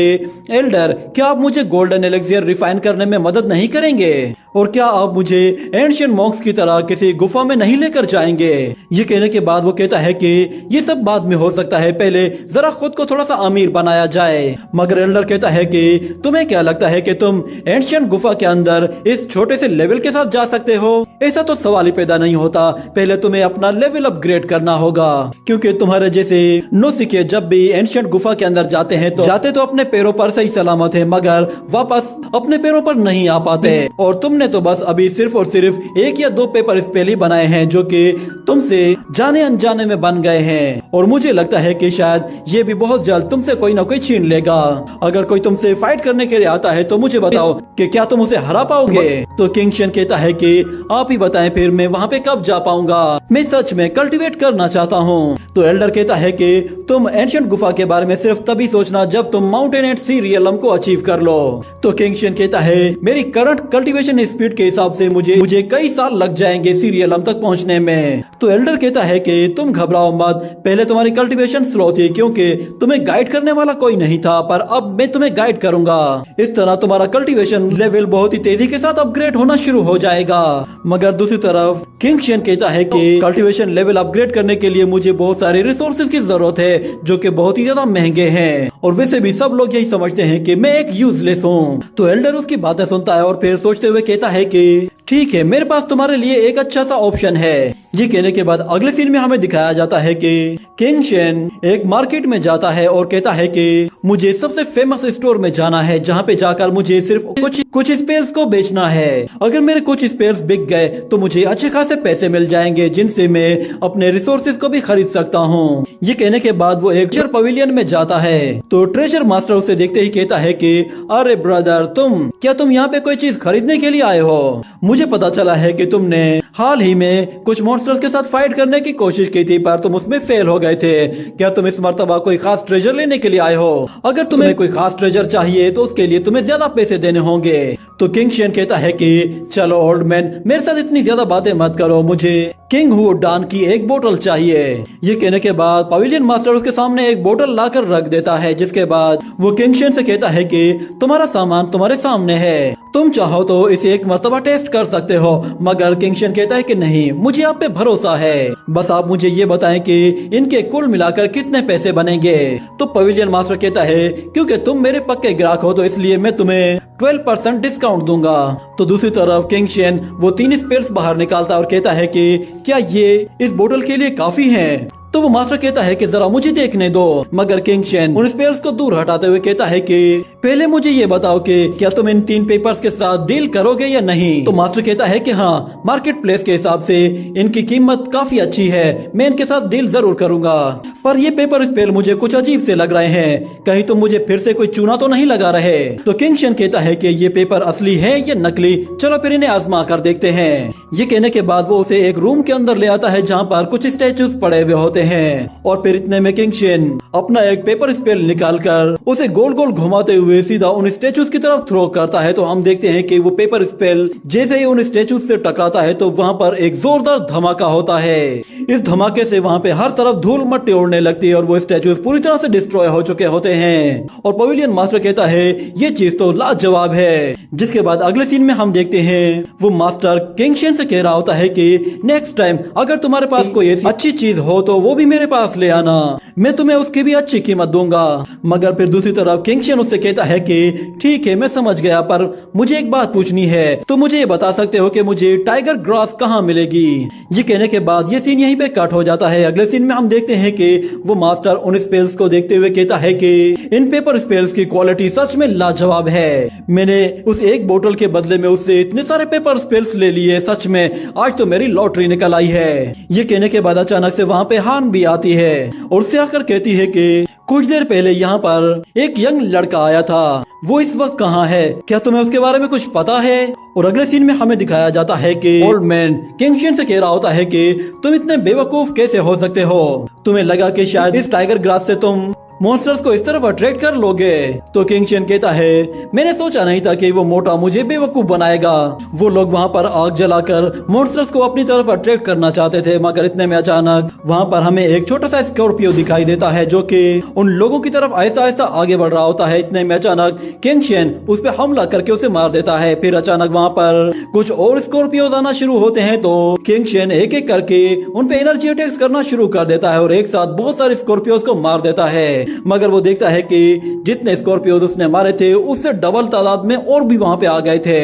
एल्डर, क्या आप मुझे गोल्डन एलेक्सियर रिफाइन करने में मदद नहीं करेंगे? और क्या आप मुझे एंशिएंट मॉन्क्स की तरह किसी गुफा में नहीं लेकर जाएंगे? ये कहने के बाद वो कहता है कि ये सब बाद में हो सकता है, पहले जरा खुद को थोड़ा सा अमीर बनाया जाए। मगर एल्डर कहता है कि तुम्हें क्या लगता है कि तुम एंशिएंट गुफा के अंदर इस छोटे से लेवल के साथ जा सकते हो? ऐसा तो सवाल ही पैदा नहीं होता। पहले तुम्हें अपना लेवल अपग्रेड करना होगा, क्योंकि तुम्हारे जैसे नौसिखिए जब भी एंशिएंट गुफा के अंदर जाते हैं तो अपने पैरों पर सही सलामत है, मगर वापस अपने पैरों पर नहीं आ पाते। और तुमने तो बस अभी सिर्फ और सिर्फ 1 या 2 पेपर स्पेल ही बनाए हैं जो कि तुमसे जाने अनजाने में बन गए हैं। और मुझे लगता है कि शायद ये भी बहुत जल्द तुमसे कोई ना कोई छीन लेगा। अगर कोई तुमसे फाइट करने के लिए आता है तो मुझे बताओ कि क्या तुम उसे हरा पाओगे? तो किंग शेन कहता है कि आप ही बताएं फिर मैं वहाँ पे कब जा पाऊंगा? मैं सच में कल्टीवेट करना चाहता हूँ। तो एल्डर कहता है कि तुम एंशिएंट गुफा के बारे में सिर्फ तभी सोचना जब तुम माउंटेन एंड सी रियलम को अचीव कर लो। तो किंग शेन कहता है मेरी करंट कल्टीवेशन स्पीड के हिसाब से मुझे कई साल लग जाएंगे सी रियलम तक पहुंचने में। तो एल्डर कहता है कि तुम घबराओ मत, पहले तुम्हारी कल्टीवेशन स्लो थी क्योंकि तुम्हें गाइड करने वाला कोई नहीं था, पर अब मैं तुम्हें गाइड करूंगा। इस तरह तुम्हारा कल्टीवेशन लेवल बहुत ही तेजी के साथ अपग्रेड होना शुरू हो जाएगा। मगर दूसरी तरफ किंग शेन कहता है कि कल्टीवेशन लेवल अपग्रेड करने के लिए मुझे बहुत सारे रिसोर्सेज की जरूरत है जो कि बहुत ही ज्यादा महंगे हैं, और वैसे भी सब लोग यही समझते हैं कि मैं एक यूजलेस हूँ। तो एल्डर उसकी बातें सुनता है और फिर सोचते हुए कहता है कि ठीक है, मेरे पास तुम्हारे लिए एक अच्छा सा ऑप्शन है। ये कहने के बाद अगले सीन में हमें दिखाया जाता है कि किंग शेन एक मार्केट में जाता है और कहता है कि मुझे सबसे फेमस स्टोर में जाना है जहाँ पे जाकर मुझे सिर्फ कुछ स्पेयर्स को बेचना है। अगर मेरे कुछ स्पेयर्स बिक गए तो मुझे अच्छे खासे पैसे मिल जाएंगे जिनसे मैं अपने रिसोर्सेज को भी खरीद सकता हूँ। ये कहने के बाद वो एक ट्रेजर पवेलियन में जाता है। तो ट्रेजर मास्टर उसे देखते ही कहता है कि अरे ब्रदर, क्या तुम यहाँ पे कोई चीज खरीदने के लिए आए हो? मुझे पता चला है कि तुमने हाल ही में कुछ मॉन्स्टर्स के साथ फाइट करने की कोशिश की थी, पर तुम उसमें फेल हो गए थे। क्या तुम इस मर्तबा कोई खास ट्रेजर लेने के लिए आए हो? अगर तुम्हें कोई खास ट्रेजर चाहिए तो उसके लिए तुम्हें ज्यादा पैसे देने होंगे। तो किंग शेन कहता है कि चलो ओल्ड मैन, मेरे साथ इतनी ज्यादा बातें मत करो, मुझे किंग हु डान की एक बोतल चाहिए। ये कहने के बाद पवेलियन मास्टर उसके सामने एक बोतल लाकर रख देता है, जिसके बाद वो किंग शेन से कहता है कि तुम्हारा सामान तुम्हारे सामने है, तुम चाहो तो इसे एक मर्तबा टेस्ट कर सकते हो। मगर किंगशन कहता है कि नहीं, मुझे आप पे भरोसा है, बस आप मुझे ये बताएं कि इनके कुल मिलाकर कितने पैसे बनेंगे। तो पवेलियन मास्टर कहता है क्योंकि तुम मेरे पक्के ग्राहक हो तो इसलिए मैं तुम्हें 12% डिस्काउंट दूंगा। तो दूसरी तरफ किंगशन वो 3 स्पेल्स बाहर निकालता है और कहता है कि क्या ये इस बोतल के लिए काफी हैं? तो वो मास्टर कहता है कि जरा मुझे देखने दो। मगर किंगशन उन स्पेल्स को दूर हटाते हुए कहता है कि पहले मुझे ये बताओ कि क्या तुम इन 3 पेपर्स के साथ डील करोगे या नहीं। तो मास्टर कहता है कि हाँ, मार्केट प्लेस के हिसाब से इनकी कीमत काफी अच्छी है, मैं इनके साथ डील जरूर करूंगा। पर ये पेपर स्पेल मुझे कुछ अजीब से लग रहे हैं, कहीं तुम मुझे फिर से कोई चूना तो नहीं लगा रहे। तो किंगशन कहता है कि ये पेपर असली है या नकली, चलो फिर इन्हें आजमा कर देखते हैं। ये कहने के बाद वो उसे एक रूम के अंदर ले आता है जहाँ पर कुछ स्टेचूज पड़े हुए होते हैं। और फिर इतने में किंगशन अपना एक पेपर स्पेल निकालकर उसे गोल गोल घुमाते हुए सीधा उन स्टेचूज की तरफ थ्रो करता है। तो हम देखते हैं कि वो पेपर स्पेल जैसे ही उन स्टेचूज से टकराता है तो वहाँ पर एक जोरदार धमाका होता है। इस धमाके से वहाँ पे हर तरफ धूल मट्टी उड़ने लगती है और वो स्टेचूज पूरी तरह से डिस्ट्रॉय हो चुके होते हैं। और पवेलियन मास्टर कहता है ये चीज तो लाजवाब है। जिसके बाद अगले सीन में हम देखते हैं वो मास्टर किंगशन से कह रहा होता है कि नेक्स्ट टाइम अगर तुम्हारे पास कोई ऐसी अच्छी चीज हो तो वो भी मेरे पास ले आना, मैं तुम्हें उसकी भी अच्छी कीमत दूंगा। मगर फिर दूसरी तरफ किंगशन उससे कहता है कि ठीक है, मैं समझ गया, पर मुझे एक बात पूछनी है, तो मुझे ये बता सकते हो कि मुझे टाइगर ग्रास कहाँ मिलेगी। ये कहने के बाद ये सीन यहीं पे कट हो जाता है। अगले सीन में हम देखते हैं कि वो मास्टर उन स्पेल्स को देखते हुए कहता है कि इन पेपर स्पेल्स की क्वालिटी सच में लाजवाब है। मैंने उस एक बोतल के बदले में उससे इतने सारे पेपर स्पेल्स ले लिए, सच में आज तो मेरी लॉटरी निकल आई है। ये कहने के बाद अचानक से वहाँ पे हान भी आती है और उससे आकर कहती है कि कुछ देर पहले यहाँ पर एक यंग लड़का आया था, वो इस वक्त कहाँ है, क्या तुम्हें उसके बारे में कुछ पता है। और अगले सीन में हमें दिखाया जाता है कि ओल्ड मैन किंगशन से कह रहा होता है कि तुम इतने बेवकूफ कैसे हो सकते हो, तुम्हें लगा कि शायद इस टाइगर ग्रास से तुम मॉन्स्टर्स को इस तरफ अट्रैक्ट कर लोगे। तो किंगशन कहता है मैंने सोचा नहीं था कि वो मोटा मुझे बेवकूफ बनाएगा। वो लोग वहाँ पर आग जलाकर मॉन्स्टर्स को अपनी तरफ अट्रैक्ट करना चाहते थे, मगर इतने में अचानक वहाँ पर हमें एक छोटा सा स्कॉर्पियो दिखाई देता है जो कि उन लोगों की तरफ आहिस्ता आहिस्ता आगे बढ़ रहा होता है। इतने में अचानक किंगशन उस पर हमला करके उसे मार देता है। फिर अचानक वहाँ पर कुछ और स्कॉर्पियो आना शुरू होते हैं तो किंगशन एक एक करके उन पे एनर्जी अटैक्स करना शुरू कर देता है और एक साथ बहुत सारे स्कॉर्पियोज को मार देता है। मगर वो देखता है कि जितने स्कॉर्पियोज उसने मारे थे उससे डबल तादाद में और भी वहाँ पे आ गए थे।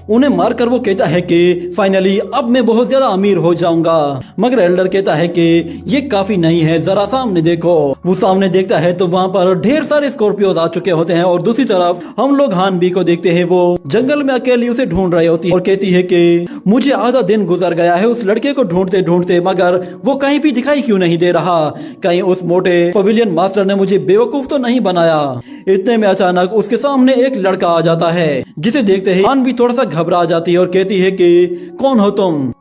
उन्हें मारकर वो कहता है कि फाइनली अब मैं बहुत ज्यादा अमीर हो जाऊंगा। मगर एल्डर कहता है कि ये काफी नहीं है, जरा सामने देखो। वो सामने देखता है तो वहाँ पर ढेर सारे स्कॉर्पियोज आ चुके होते हैं और दूसरी तरफ हम लोग हान बी को देखते हैं, वो जंगल में अकेली उसे ढूंढ रही होती है और कहती है कि मुझे आधा दिन गुजर गया है उस लड़के को ढूंढते ढूंढते, मगर वो कहीं भी दिखाई क्यों नहीं दे रहा, कहीं उस मोटे पवेलियन मास्टर ने मुझे बेवकूफ तो नहीं बनाया। इतने में अचानक उसके सामने एक लड़का आ जाता है जिसे देखते ही हान भी थोड़ा सा घबरा जाती है और कहती है कि कौन हो तुम।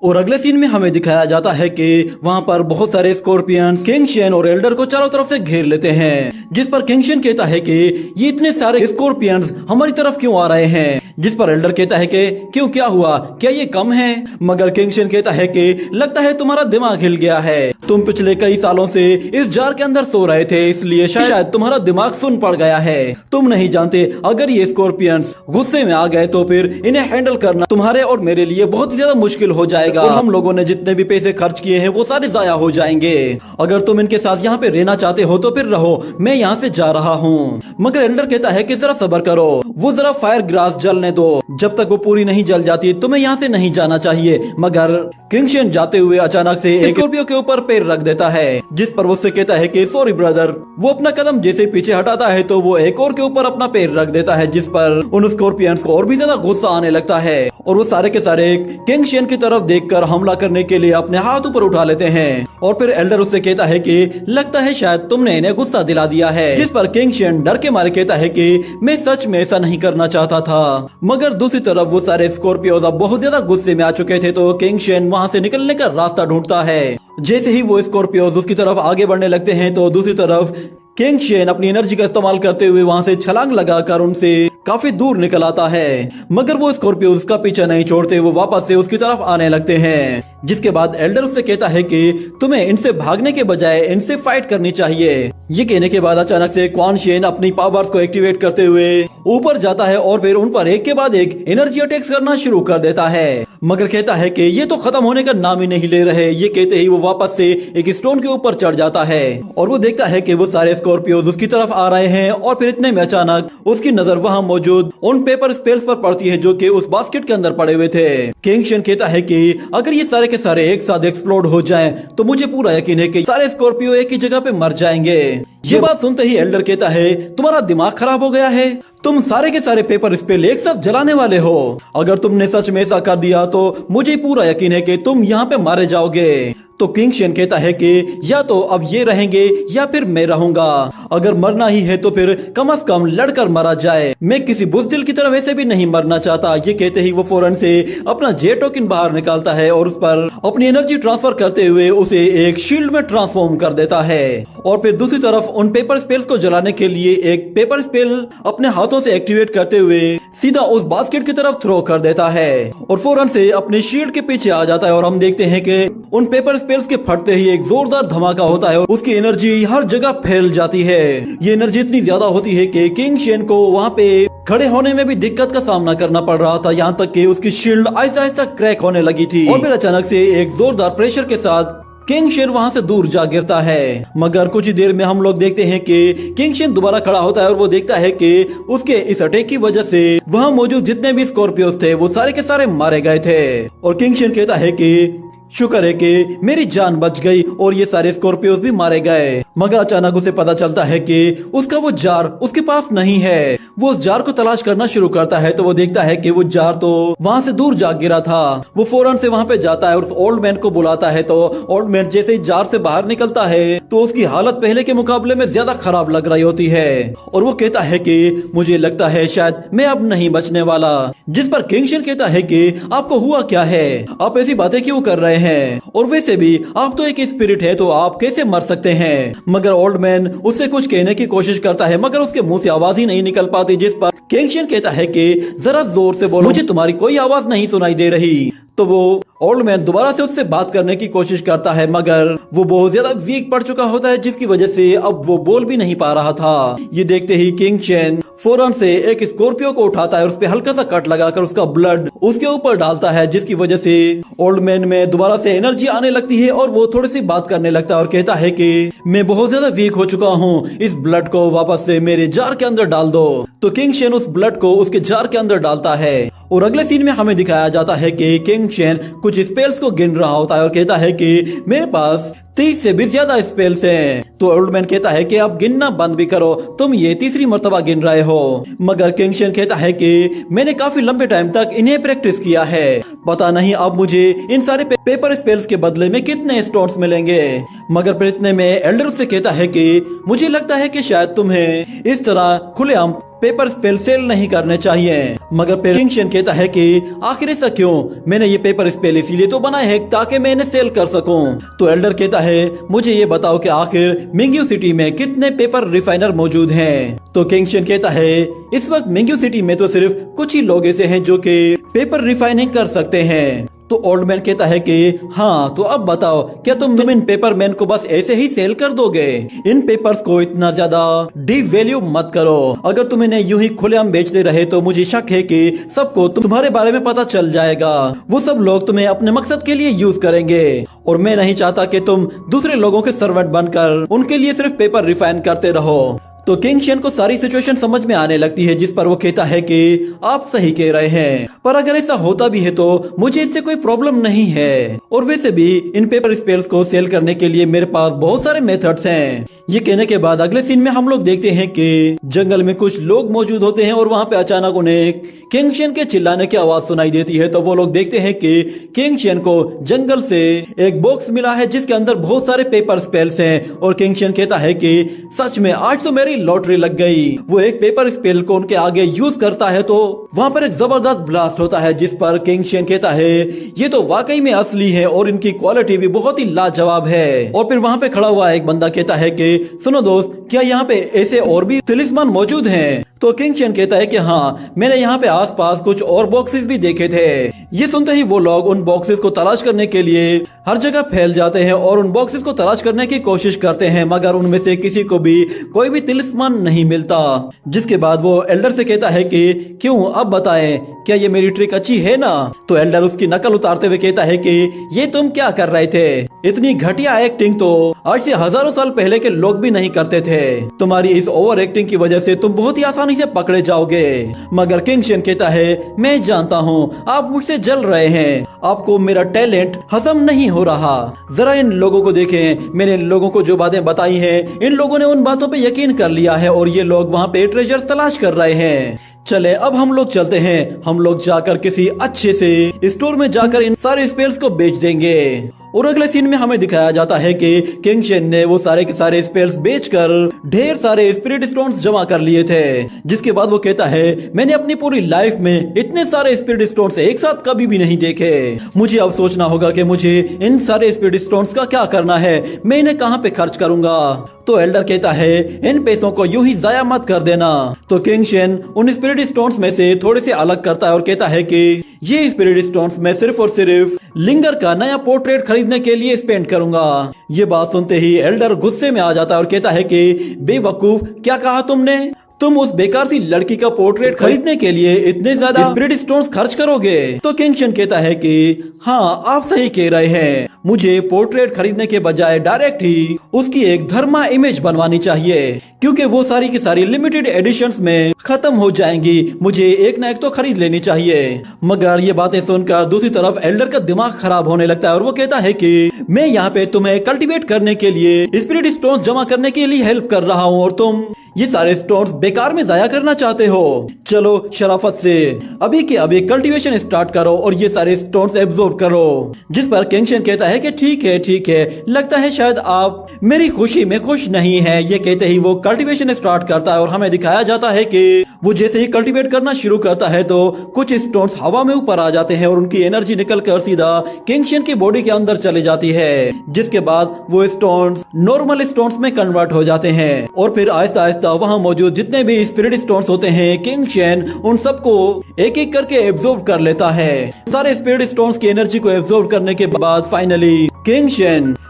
और अगले सीन में हमें दिखाया जाता है कि वहाँ पर बहुत सारे स्कॉर्पियंस किंगशन और एल्डर को चारों तरफ से घेर लेते हैं, जिस पर किंगशन कहता है कि ये इतने सारे स्कॉर्पियंस हमारी तरफ क्यों आ रहे हैं। जिस पर एल्डर कहता है कि क्यों, क्या हुआ, क्या ये कम है। मगर किंगशन कहता है कि लगता है तुम्हारा दिमाग हिल गया है, तुम पिछले कई सालों से इस जार के अंदर सो रहे थे, इसलिए शायद तुम्हारा दिमाग सुन पड़ गया है। तुम नहीं जानते अगर ये स्कॉर्पियंस गुस्से में आ गए तो फिर इन्हें हैंडल करना तुम्हारे और मेरे लिए बहुत ज्यादा मुश्किल हो जाएगा और हम लोगों ने जितने भी पैसे खर्च किए हैं वो सारे जाया हो जाएंगे। अगर तुम इनके साथ यहाँ पे रहना चाहते हो तो फिर रहो, मैं यहाँ से जा रहा हूँ। मगर एल्डर कहता है कि जरा सब्र करो, वो जरा फायर ग्रास जलने दो, जब तक वो पूरी नहीं जल जाती तुम्हें यहाँ से नहीं जाना चाहिए। मगर किंगशन जाते हुए अचानक से एक स्कॉर्पियो के ऊपर पैर रख देता है, जिस पर वो उससे कहता है कि सॉरी ब्रदर। वो अपना कदम जैसे पीछे हटाता है तो वो एक और के ऊपर अपना पैर रख देता है, जिस पर उन स्कॉर्पियंस को और भी ज्यादा गुस्सा आने लगता है और वो सारे के सारे किंगशन की तरफ देखकर हमला करने के लिए अपने हाथ ऊपर उठा लेते हैं। और फिर एल्डर उससे कहता है कि लगता है शायद तुमने इन्हें गुस्सा दिला दिया है, जिस पर किंगशन डर के मारे कहता है कि मैं सच में ऐसा नहीं करना चाहता था। मगर दूसरी तरफ वो सारे स्कॉर्पियोज अब बहुत ज्यादा गुस्से में आ चुके थे तो किंगशन वहाँ से निकलने का रास्ता ढूंढता है। जैसे ही वो स्कॉर्पियोज उसकी तरफ आगे बढ़ने लगते हैं तो दूसरी तरफ किंगशन अपनी एनर्जी का इस्तेमाल करते हुए वहाँ से छलांग लगाकर उनसे काफी दूर निकल आता है, मगर वो स्कॉर्पियो उसका पीछा नहीं छोड़ते, वो वापस से उसकी तरफ आने लगते हैं। जिसके बाद एल्डर उससे कहता है कि तुम्हें इनसे भागने के बजाय इनसे फाइट करनी चाहिए। ये कहने के बाद अचानक से क्वान शेन अपनी पावर्स को एक्टिवेट करते हुए ऊपर जाता है और फिर उन पर एक के बाद एक एनर्जी अटैक्स करना शुरू कर देता है, मगर कहता है कि ये तो खत्म होने का नाम ही नहीं ले रहे। ये कहते ही वो वापस से एक स्टोन के ऊपर चढ़ जाता है और वो देखता है कि वो सारे स्कॉर्पियोज उसकी तरफ आ रहे हैं। और फिर इतने में अचानक उसकी नजर वहां मौजूद उन पेपर स्पेल्स पर पड़ती है जो कि उस बास्केट के अंदर पड़े हुए थे। किंग शेन कहता है कि अगर ये सारे के सारे एक साथ एक्सप्लोड हो जाएं तो मुझे पूरा यकीन है कि सारे स्कॉर्पियो एक ही जगह पे मर जाएंगे। ये बात सुनते ही एल्डर कहता है तुम्हारा दिमाग खराब हो गया है, तुम सारे के सारे पेपर स्पेल एक साथ जलाने वाले हो। अगर तुमने सच में ऐसा कर दिया तो मुझे पूरा यकीन है कि तुम यहाँ पे मारे जाओगे। तो किंग शेन कहता है कि या तो अब ये रहेंगे या फिर मैं रहूंगा, अगर मरना ही है तो फिर कम से कम लड़कर मरा जाए, मैं किसी बुज़दिल की तरह वैसे भी नहीं मरना चाहता। ये कहते ही वो फौरन से अपना जे टोकन बाहर निकालता है और उस पर अपनी एनर्जी ट्रांसफर करते हुए उसे एक शील्ड में ट्रांसफॉर्म कर देता है। और फिर दूसरी तरफ उन पेपर स्पेल्स को जलाने के लिए एक पेपर स्पेल अपने हाथों से एक्टिवेट करते हुए सीधा उस बास्केट की तरफ थ्रो कर देता है और फौरन से अपनी शील्ड के पीछे आ जाता है। और हम देखते हैं कि उन पेपर स्पेल्स के फटते ही एक जोरदार धमाका होता है और उसकी एनर्जी हर जगह फैल जाती है। ये एनर्जी इतनी ज्यादा होती है कि किंग शेन को वहाँ पे खड़े होने में भी दिक्कत का सामना करना पड़ रहा था, यहाँ तक कि उसकी शील्ड आहिस्ता आहिस्ता क्रैक होने लगी थी। और फिर अचानक से एक जोरदार प्रेशर के साथ किंग शेन वहाँ से दूर जा गिरता है, मगर कुछ ही देर में हम लोग देखते हैं कि किंग शेन दोबारा खड़ा होता है और वो देखता है कि उसके इस अटैक की वजह से वहाँ मौजूद जितने भी स्कॉर्पियोस थे वो सारे के सारे मारे गए थे। और किंग शेन कहता है कि शुक्र है कि मेरी जान बच गई और ये सारे स्कॉर्पियोस भी मारे गए। मगर अचानक उसे पता चलता है कि उसका वो जार उसके पास नहीं है। वो उस जार को तलाश करना शुरू करता है तो वो देखता है कि वो जार तो वहाँ से दूर जा गिरा था। वो फौरन से वहाँ पे जाता है और उस ओल्ड मैन को बुलाता है। तो ओल्ड मैन जैसे ही जार से बाहर निकलता है तो उसकी हालत पहले के मुकाबले में ज्यादा खराब लग रही होती है और वो कहता है कि मुझे लगता है शायद मैं अब नहीं बचने वाला। जिस पर किंग शेन कहता है कि आपको हुआ क्या है, आप ऐसी बातें क्यों कर रहे हैं, और वैसे भी आप तो एक स्पिरिट है तो आप कैसे मर सकते हैं। मगर ओल्ड मैन उससे कुछ कहने की कोशिश करता है मगर उसके मुंह से आवाज ही नहीं निकल पाती। जिस पर किंग शेन कहता है कि जरा जोर से बोलो, मुझे तुम्हारी कोई आवाज नहीं सुनाई दे रही। तो वो ओल्ड मैन दोबारा से उससे बात करने की कोशिश करता है मगर वो बहुत ज्यादा वीक पड़ चुका होता है जिसकी वजह से अब वो बोल भी नहीं पा रहा था। ये देखते ही किंग शेन फौरन से एक स्कॉर्पियो को उठाता है और उस पे हल्का सा कट लगाकर उसका ब्लड उसके ऊपर डालता है, जिसकी वजह से ओल्ड मैन में दोबारा से एनर्जी आने लगती है और वो थोड़ी सी बात करने लगता है और कहता है कि मैं बहुत ज्यादा वीक हो चुका हूँ, इस ब्लड को वापस से मेरे जार के अंदर डाल दो। तो किंग शेन उस ब्लड को उसके जार के अंदर डालता है और अगले सीन में हमें दिखाया जाता है कि किंग शेन कुछ स्पेल्स को गिन रहा होता है और कहता है कि मेरे पास 30 से भी ज्यादा स्पेल्स हैं। तो ओल्ड मैन कहता है कि आप गिनना बंद भी करो, तुम ये तीसरी मर्तबा गिन रहे हो। मगर किंग शेन कहता है कि मैंने काफी लंबे टाइम तक इन्हें प्रैक्टिस किया है, पता नहीं अब मुझे इन सारे पेपर स्पेल्स के बदले में कितने स्टोन्स मिलेंगे। मगर फिर इतने में एल्डर से कहता है कि मुझे लगता है कि शायद तुम्हें इस तरह खुलेआम पेपर स्पेल सेल नहीं करने चाहिए। मगर फिर किंग शेन कहता है कि आखिर ऐसा क्यों, मैंने ये पेपर स्पेल इसीलिए तो बनाए हैं ताकि मैं इन्हें सेल कर सकूं। तो एल्डर कहता है मुझे ये बताओ कि आखिर मिंग्यू सिटी में कितने पेपर रिफाइनर मौजूद हैं। तो किंग शेन कहता है इस वक्त मिंग्यू सिटी में तो सिर्फ कुछ ही लोग ऐसे हैं जो कि पेपर रिफाइनिंग कर सकते हैं। तो ओल्ड मैन कहता है कि हाँ, तो अब बताओ क्या तुम इन पेपर मैन को बस ऐसे ही सेल कर दोगे? इन पेपर्स को इतना ज्यादा डीप वैल्यू मत करो, अगर तुम इन्हें यूं ही खुलेआम बेचते रहे तो मुझे शक है कि सबको तुम्हारे बारे में पता चल जाएगा। वो सब लोग तुम्हें अपने मकसद के लिए यूज करेंगे और मैं नहीं चाहता कि तुम दूसरे लोगों के सर्वेंट बनकर उनके लिए सिर्फ पेपर रिफाइन करते रहो। तो किंग शेन को सारी सिचुएशन समझ में आने लगती है, जिस पर वो कहता है कि आप सही कह रहे हैं, पर अगर ऐसा होता भी है तो मुझे इससे कोई प्रॉब्लम नहीं है और वैसे भी इन पेपर स्पेल्स को सेल करने के लिए मेरे पास बहुत सारे मेथड्स हैं। ये कहने के बाद अगले सीन में हम लोग देखते हैं कि जंगल में कुछ लोग मौजूद होते हैं और वहाँ पे अचानक उन्हें किंग शेन के चिल्लाने की आवाज सुनाई देती है। तो वो लोग देखते हैं कि किंग शेन को जंगल से एक बॉक्स मिला है जिसके अंदर बहुत सारे पेपर स्पेल्स हैं और किंग शेन कहता है कि सच में आज तो मेरी लॉटरी लग गई। वो एक पेपर स्पेल को उनके आगे यूज करता है तो वहाँ पर एक जबरदस्त ब्लास्ट होता है, जिस पर किंग शेन कहता है ये तो वाकई में असली है और इनकी क्वालिटी भी बहुत ही लाजवाब है। और फिर वहाँ पे खड़ा हुआ एक बंदा कहता है कि सुनो दोस्त, क्या यहाँ पे ऐसे और भी तिलिस्मान मौजूद हैं? तो किंग शेन कहता है कि हाँ, मैंने यहाँ पे आसपास कुछ और बॉक्सेस भी देखे थे। ये सुनते ही वो लोग उन बॉक्सेस को तलाश करने के लिए हर जगह फैल जाते हैं और उन बॉक्सेस को तलाश करने की कोशिश करते हैं, मगर उनमें से किसी को भी कोई भी तिलिस्मान नहीं मिलता। जिसके बाद वो एल्डर से कहता है कि क्यों, अब बताएं, क्या ये मेरी ट्रिक अच्छी है ना? तो एल्डर उसकी नकल उतारते हुए कहता है कि ये तुम क्या कर रहे थे? इतनी घटिया एक्टिंग तो आज से हजारों साल पहले के लोग भी नहीं करते थे। तुम्हारी इस ओवर एक्टिंग की वजह से तुम बहुत ही आसानी से पकड़े जाओगे। मगर किंग शेन कहता है, मैं जानता हूँ आप मुझसे जल रहे हैं, आपको मेरा टैलेंट हजम नहीं हो रहा। जरा इन लोगों को देखें, मैंने इन लोगों को जो बातें बताई हैं, इन लोगों ने उन बातों पे यकीन कर लिया है और ये लोग वहाँ पे ट्रेजर तलाश कर रहे हैं। चले अब हम लोग चलते हैं, हम लोग जाकर किसी अच्छे से स्टोर में जाकर इन सारे स्पेल्स को बेच देंगे। और अगले सीन में हमें दिखाया जाता है कि किंग शेन ने वो सारे के सारे स्पेल्स बेचकर ढेर सारे स्पिरिट स्टोन्स जमा कर लिए थे। जिसके बाद वो कहता है, मैंने अपनी पूरी लाइफ में इतने सारे स्पिरिट स्टोन्स एक साथ कभी भी नहीं देखे। मुझे अब सोचना होगा कि मुझे इन सारे स्पिरिट स्टोन्स का क्या करना है, मैं इन्हें कहाँ पे खर्च करूंगा। तो एल्डर कहता है, इन पैसों को यूं ही जाया मत कर देना। तो किंग शेन उन स्पिरिट स्टोन्स में से थोड़े से अलग करता है और कहता है कि ये स्पिरिट स्टोन्स मैं सिर्फ और सिर्फ लिंगर का नया पोर्ट्रेट खरीदने के लिए स्पेंड करूंगा। ये बात सुनते ही एल्डर गुस्से में आ जाता है और कहता है कि बेवकूफ, क्या कहा तुमने? तुम उस बेकार सी लड़की का पोर्ट्रेट खरीदने के लिए इतने ज्यादा स्पिरिट स्टोन्स खर्च करोगे? तो किंग शेन कहता है कि हाँ, आप सही कह रहे हैं, मुझे पोर्ट्रेट खरीदने के बजाय डायरेक्ट ही उसकी एक धर्मा इमेज बनवानी चाहिए, क्योंकि वो सारी की सारी लिमिटेड एडिशंस में खत्म हो जाएंगी। मुझे एक ना एक तो खरीद लेनी चाहिए। मगर ये बातें सुनकर दूसरी तरफ एल्डर का दिमाग खराब होने लगता है और वो कहता है कि मैं यहाँ पे तुम्हें कल्टीवेट करने के लिए स्पिरिट स्टोन्स जमा करने के लिए हेल्प कर रहा हूँ और तुम ये सारे स्टोन्स बेकार में जाया करना चाहते हो। चलो शराफत से अभी के अभी कल्टीवेशन स्टार्ट करो और ये सारे स्टोन्स एब्जॉर्ब करो। जिस पर किंग शेन कहता है कि ठीक है, लगता है शायद आप मेरी खुशी में खुश नहीं है। ये कहते ही वो कल्टीवेशन स्टार्ट करता है और हमें दिखाया जाता है कि वो जैसे ही कल्टीवेट करना शुरू करता है तो कुछ स्टोन्स हवा में ऊपर आ जाते हैं और उनकी एनर्जी निकल कर सीधा किंग शेन की बॉडी के अंदर चली जाती है। जिसके बाद वो स्टोन्स नॉर्मल स्टोन्स में कन्वर्ट हो जाते हैं और फिर आहिस्ता आहिस्ता वहाँ मौजूद जितने भी स्पिरिट स्टोन्स होते हैं, किंग शेन उन सबको एक एक करके एब्जॉर्ब कर लेता है। सारे स्पिरिट स्टोन्स की एनर्जी को एब्जॉर्ब करने के बाद फाइनली किंग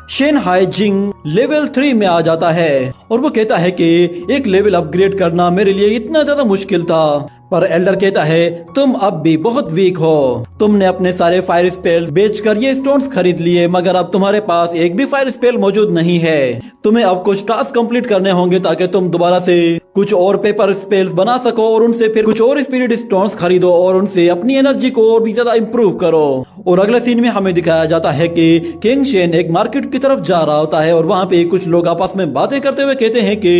शेन हाई जिंग लेवल 3 में आ जाता है और वो कहता है कि एक लेवल अपग्रेड करना मेरे लिए इतना ज्यादा मुश्किल था। पर एल्डर कहता है, तुम अब भी बहुत वीक हो। तुमने अपने सारे फायर स्पेल्स बेचकर ये स्टोन्स खरीद लिए, मगर अब तुम्हारे पास एक भी फायर स्पेल मौजूद नहीं है। तुम्हें अब कुछ टास्क कंप्लीट करने होंगे ताकि तुम दोबारा से कुछ और पेपर स्पेल्स बना सको और उनसे फिर कुछ और स्पिरिट स्टोन्स खरीदो और उनसे अपनी एनर्जी को और भी ज्यादा इम्प्रूव करो। और अगले सीन में हमें दिखाया जाता है कि किंग शेन एक मार्केट की तरफ जा रहा होता है और वहाँ पे कुछ लोग आपस में बातें करते हुए कहते हैं कि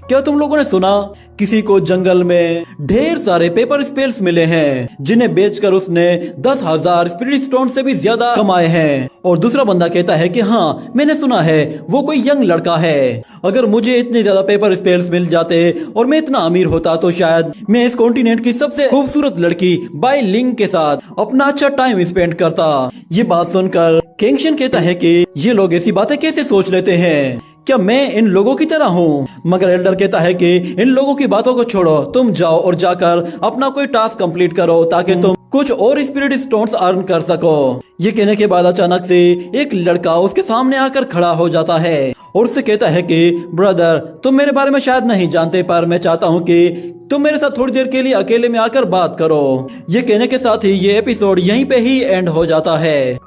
क्या तुम लोगों ने सुना, किसी को जंगल में ढेर सारे पेपर स्पेल्स मिले हैं जिन्हें बेचकर उसने 10,000 स्पिरिट स्टोन से भी ज्यादा कमाए हैं। और दूसरा बंदा कहता है कि हाँ, मैंने सुना है वो कोई यंग लड़का है। अगर मुझे इतने ज्यादा पेपर स्पेल्स मिल जाते और मैं इतना अमीर होता तो शायद मैं इस कॉन्टिनेंट की सबसे खूबसूरत लड़की बाई लिंग के साथ अपना अच्छा टाइम स्पेंड करता। ये बात सुनकर किंग शेन कहता है कि ये लोग ऐसी बातें कैसे सोच लेते हैं, क्या मैं इन लोगों की तरह हूँ? मगर एल्डर कहता है कि इन लोगों की बातों को छोड़ो, तुम जाओ और जाकर अपना कोई टास्क कंप्लीट करो ताकि तुम कुछ और स्पिरिट स्टोन्स अर्न कर सको। ये कहने के बाद अचानक से एक लड़का उसके सामने आकर खड़ा हो जाता है और उससे कहता है कि ब्रदर, तुम मेरे बारे में शायद नहीं जानते, पर मैं चाहता हूँ कि तुम मेरे साथ थोड़ी देर के लिए अकेले में आकर बात करो। ये कहने के साथ ही ये एपिसोड यहीं पे ही एंड हो जाता है।